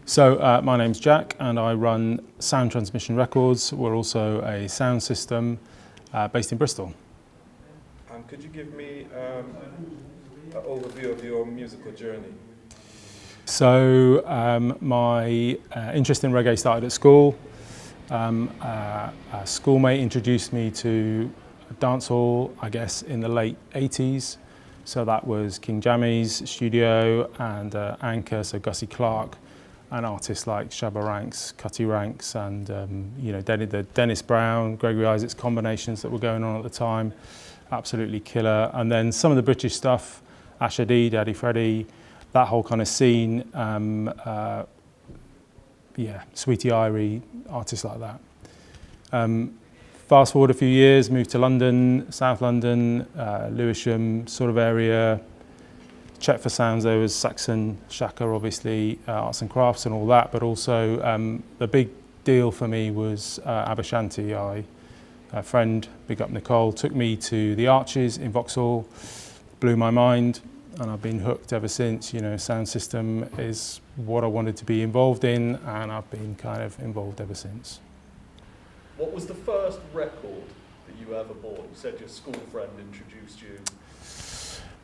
So my name's Jack and I run Sound Transmission Records. We're also a sound system based in Bristol. And could you give me an overview of your musical journey? So my interest in reggae started at school. A schoolmate introduced me to dancehall, I guess, in the late 80s. So that was King Jammy's studio and Anchor, so Gussie Clarke, and artists like Shabba Ranks, Cutty Ranks, and the Dennis Brown, Gregory Isaacs combinations that were going on at the time, absolutely killer. And then some of the British stuff, Asher D, Daddy Freddie, that whole kind of scene, Sweetie Irie, artists like that. Fast forward a few years, moved to London, South London, Lewisham sort of area. Checked for sounds. There was Saxon, Shaka, obviously, arts and crafts and all that, but also the big deal for me was Abashanti. A friend, big up Nicole, took me to the Arches in Vauxhall, blew my mind, and I've been hooked ever since. You know, sound system is what I wanted to be involved in, and I've been kind of involved ever since. What was the first record that you ever bought? You said your school friend introduced you.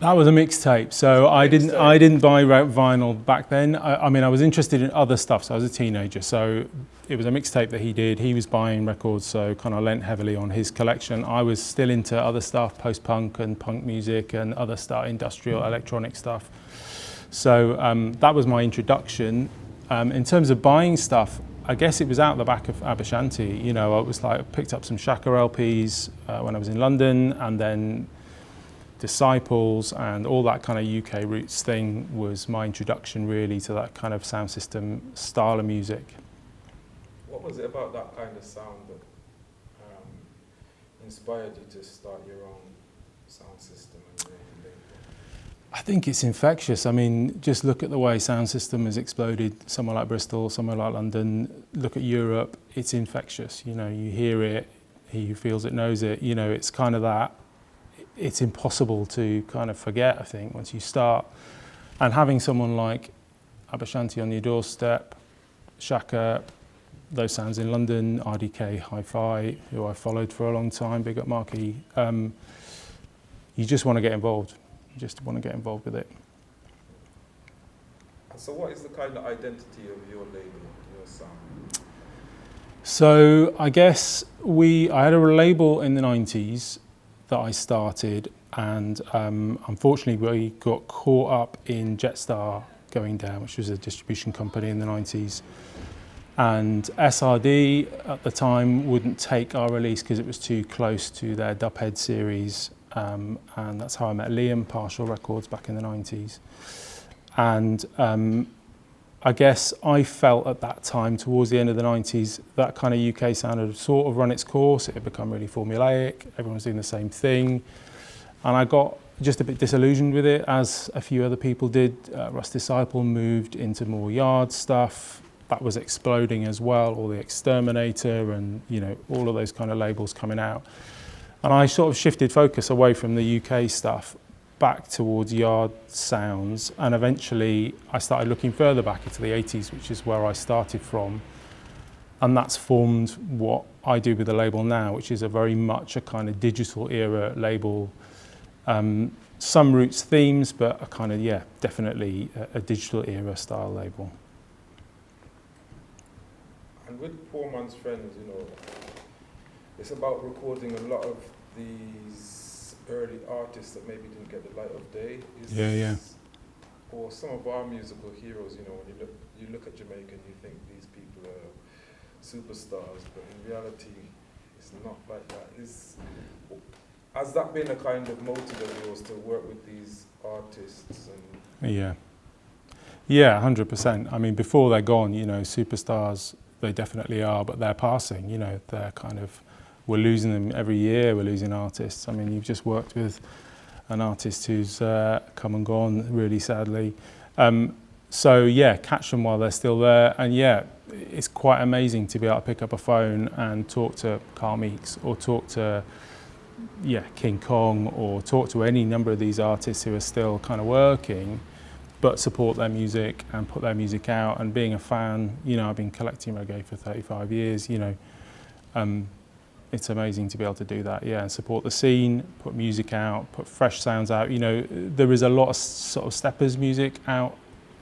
That was a mixtape. So I didn't buy vinyl back then. I mean, I was interested in other stuff. So I was a teenager. So it was a mixtape that he did. He was buying records, so kind of lent heavily on his collection. I was still into other stuff, post-punk and punk music and other stuff, industrial, electronic stuff. So that was my introduction. In terms of buying stuff, I guess it was out the back of Abashanti. You know, I picked up some Shaka LPs when I was in London, and then Disciples and all that kind of UK roots thing was my introduction really to that kind of sound system style of music. What was it about that kind of sound that inspired you to start your own sound system? I think it's infectious. I mean, just look at the way sound system has exploded somewhere like Bristol, somewhere like London. Look at Europe, it's infectious. You know, you hear it, he who feels it knows it. You know, it's kind of that. It's impossible to kind of forget, I think, once you start. And having someone like Abashanti on your doorstep, Shaka, those sounds in London, RDK, Hi-Fi, who I followed for a long time, big up Marky, you just want to get involved. You just want to get involved with it. So what is the kind of identity of your label, your sound? So I guess I had a label in the 90s that I started, and unfortunately we got caught up in Jetstar going down, which was a distribution company in the 90s. And SRD at the time wouldn't take our release because it was too close to their Dubhead series. And that's how I met Liam, Partial Records, back in the 90s. And I guess I felt at that time, towards the end of the 90s, that kind of UK sound had sort of run its course. It had become really formulaic. Everyone was doing the same thing. And I got just a bit disillusioned with it, as a few other people did. Russ Disciple moved into more yard stuff. That was exploding as well, all the Exterminator and, you know, all of those kind of labels coming out. And I sort of shifted focus away from the UK stuff back towards yard sounds, and eventually I started looking further back into the 80s, which is where I started from, and that's formed what I do with the label now, which is a very much a kind of digital era label. Some roots themes, but a kind of, definitely a digital era style label. And with Poor Man's Friends, you know, it's about recording a lot of these early artists that maybe didn't get the light of day. Or some of our musical heroes, you know, when you look at Jamaica and you think these people are superstars, but in reality, it's not like that. Has that been a kind of motive of yours to work with these artists? Yeah, 100%. I mean, before they're gone, you know, superstars, they definitely are, but they're passing, you know, they're kind of, we're losing them every year, we're losing artists. I mean, you've just worked with an artist who's come and gone, really sadly. So yeah, catch them while they're still there. And yeah, it's quite amazing to be able to pick up a phone and talk to Carl Meeks or talk to King Kong or talk to any number of these artists who are still kind of working but support their music and put their music out. And being a fan, you know, I've been collecting reggae for 35 years, you know, it's amazing to be able to do that, yeah, and support the scene, put music out, put fresh sounds out. You know, there is a lot of sort of steppers music out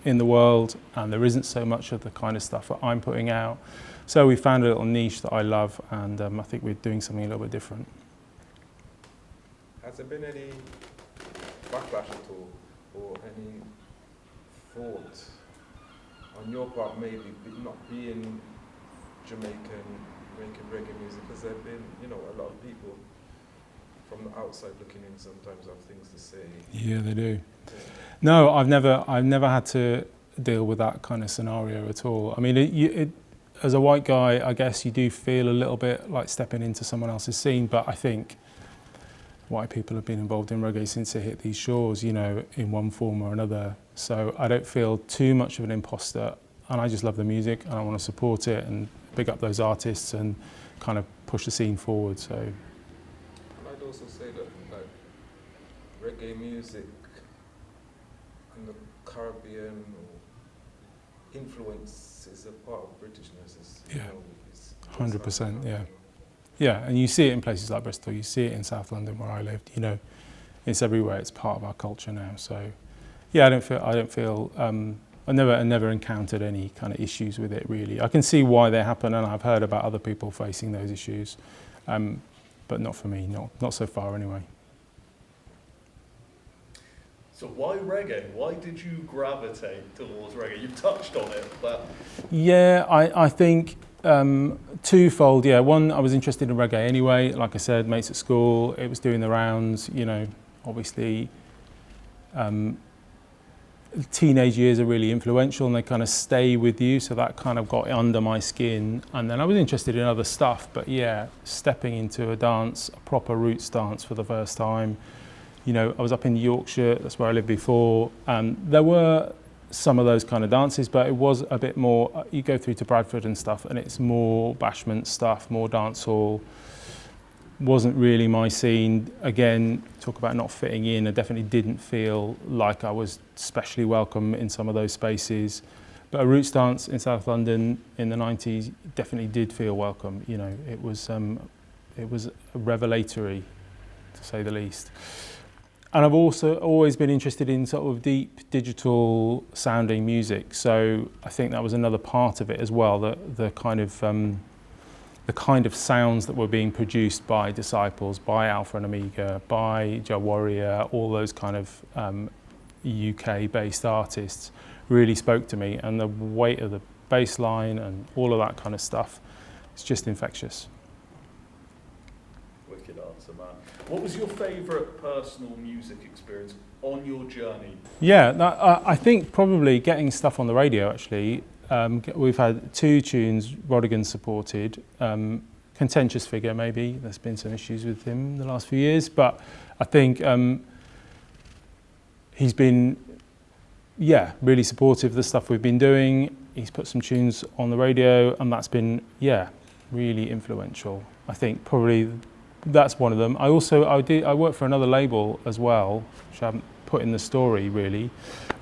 in the world, and there isn't so much of the kind of stuff that I'm putting out. So we found a little niche that I love, and I think we're doing something a little bit different. Has there been any backlash at all, or any thought on your part, maybe not being Jamaican, making reggae music, because there have been, you know, a lot of people from the outside looking in sometimes have things to say. Yeah, they do. Yeah. No, I've never had to deal with that kind of scenario at all. I mean, as a white guy, I guess you do feel a little bit like stepping into someone else's scene, but I think white people have been involved in reggae since it hit these shores, you know, in one form or another. So I don't feel too much of an imposter, and I just love the music and I want to support it and big up those artists and kind of push the scene forward. So I'd also say that like reggae music and the Caribbean influence is a part of Britishness. Yeah, you know, it's 100%. Yeah, yeah, and you see it in places like Bristol. You see it in South London where I lived. You know, it's everywhere. It's part of our culture now. So yeah, I don't feel. I never encountered any kind of issues with it, really. I can see why they happen, and I've heard about other people facing those issues, but not for me, not so far anyway. So why reggae? Why did you gravitate towards reggae? You've touched on it, but... Yeah, I think twofold. Yeah, one, I was interested in reggae anyway. Like I said, mates at school, it was doing the rounds, you know, obviously. Teenage years are really influential and they kind of stay with you, so that kind of got under my skin. And then I was interested in other stuff, but yeah, stepping into a dance, a proper roots dance for the first time. You know, I was up in Yorkshire, that's where I lived before, and there were some of those kind of dances, but it was a bit more, you go through to Bradford and stuff and it's more bashment stuff, more dancehall. Wasn't really my scene. Again, talk about not fitting in. I definitely didn't feel like I was especially welcome in some of those spaces. But a roots dance in South London in the 90s definitely did feel welcome. You know, it was revelatory, to say the least. And I've also always been interested in sort of deep digital sounding music. So I think that was another part of it as well, the kind of sounds that were being produced by Disciples, by Alpha and Omega, by Joe Warrior, all those kind of UK-based artists really spoke to me, and the weight of the bass line and all of that kind of stuff, it's just infectious. Wicked answer, man. What was your favourite personal music experience on your journey? Yeah, I think probably getting stuff on the radio, actually. We've had 2 tunes Rodigan supported. Contentious figure, maybe. There's been some issues with him the last few years, but I think he's been, yeah, really supportive of the stuff we've been doing. He's put some tunes on the radio, and that's been, yeah, really influential. I think probably that's one of them. I worked for another label as well, which I haven't put in the story really,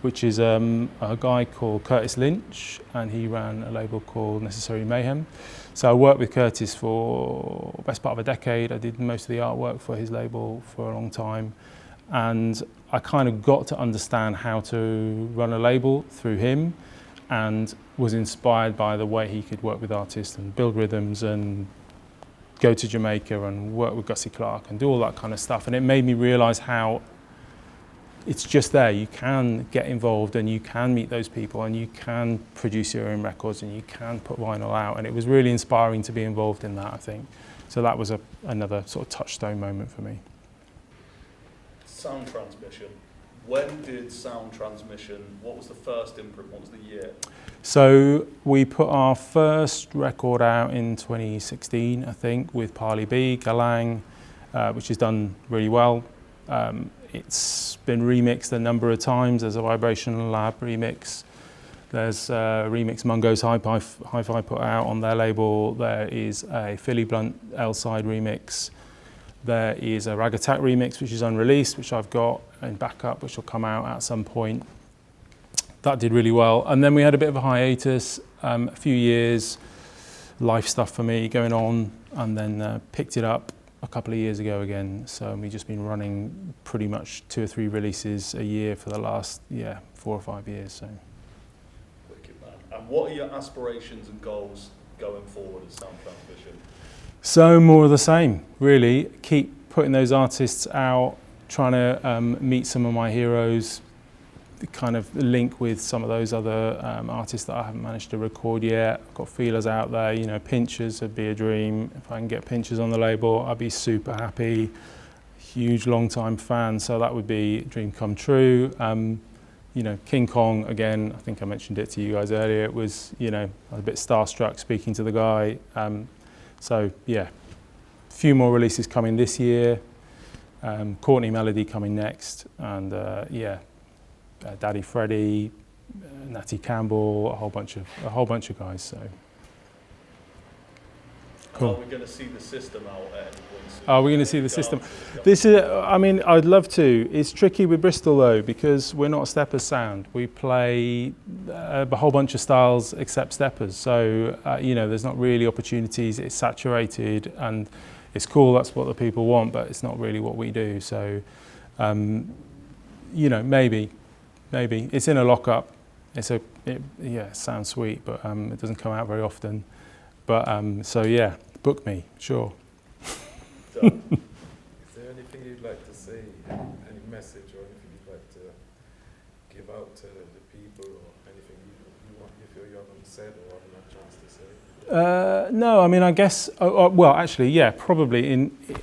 which is a guy called Curtis Lynch, and he ran a label called Necessary Mayhem. So I worked with Curtis for the best part of a decade. I did most of the artwork for his label for a long time, and I kind of got to understand how to run a label through him, and was inspired by the way he could work with artists and build rhythms and go to Jamaica and work with Gussie Clarke and do all that kind of stuff. And it made me realise how it's just there. You can get involved and you can meet those people and you can produce your own records and you can put vinyl out. And it was really inspiring to be involved in that, I think. So that was another sort of touchstone moment for me. Sound transmission. When did sound transmission, what was the first imprint, what was the year? So we put our first record out in 2016, I think, with Parley B, Galang, which has done really well. It's been remixed a number of times. There's a Vibration Lab remix. There's a remix Mungo's Hi-Fi put out on their label. There is a Philly Blunt L-side remix. There is a Rag Attack remix, which is unreleased, which I've got in backup, which will come out at some point. that did really well. And then we had a bit of a hiatus, a few years, life stuff for me going on, and then picked it up a couple of years ago again. So we've just been running pretty much 2 or 3 releases a year for the last 4 or 5 years. So. Wicked, man. And what are your aspirations and goals going forward as Sound Transmission? So more of the same, really. Keep putting those artists out, trying to meet some of my heroes, kind of link with some of those other artists that I haven't managed to record yet. I've got feelers out there, you know, Pinchers would be a dream. If I can get Pinchers on the label, I'd be super happy. Huge long-time fan, so that would be a dream come true. You know, King Kong, again, I think I mentioned it to you guys earlier, it was, you know, I was a bit starstruck speaking to the guy. So yeah, a few more releases coming this year. Courtney Melody coming next, and Daddy Freddie, Natty Campbell, a whole bunch of guys. So cool. Are we going to see the system out at any point soon? Are we going to see the system? This is, I mean, I'd love to. It's tricky with Bristol though, because we're not a steppers sound. We play a whole bunch of styles except steppers. So you know, there's not really opportunities. It's saturated, and it's cool. That's what the people want, but it's not really what we do. So you know, maybe it's in a lockup. It sounds sweet, but it doesn't come out very often. But so yeah, book me, sure. Done. Is there anything you'd like to say, any message or anything you'd like to give out to the people, or anything you feel you haven't said or haven't had a chance to say? No, I mean, I guess, well, actually, yeah, probably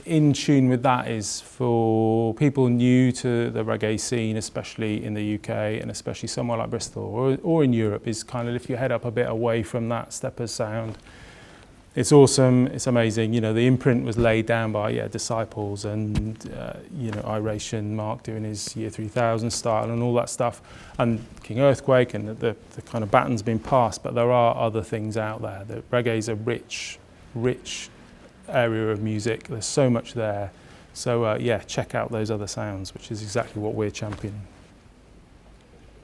in tune with that is for people new to the reggae scene, especially in the UK and especially somewhere like Bristol or in Europe, is kind of lift your head up a bit away from that steppers sound. It's awesome, it's amazing. You know, the imprint was laid down by Disciples and, you know, Iration, Mark doing his Year 3000 style and all that stuff, and King Earthquake, and the kind of baton's been passed, but there are other things out there. The reggae is a rich area of music. There's so much there. So yeah, check out those other sounds, which is exactly what we're championing.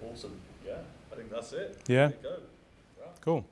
Awesome. Yeah, I think that's it. Yeah. There you go. Cool.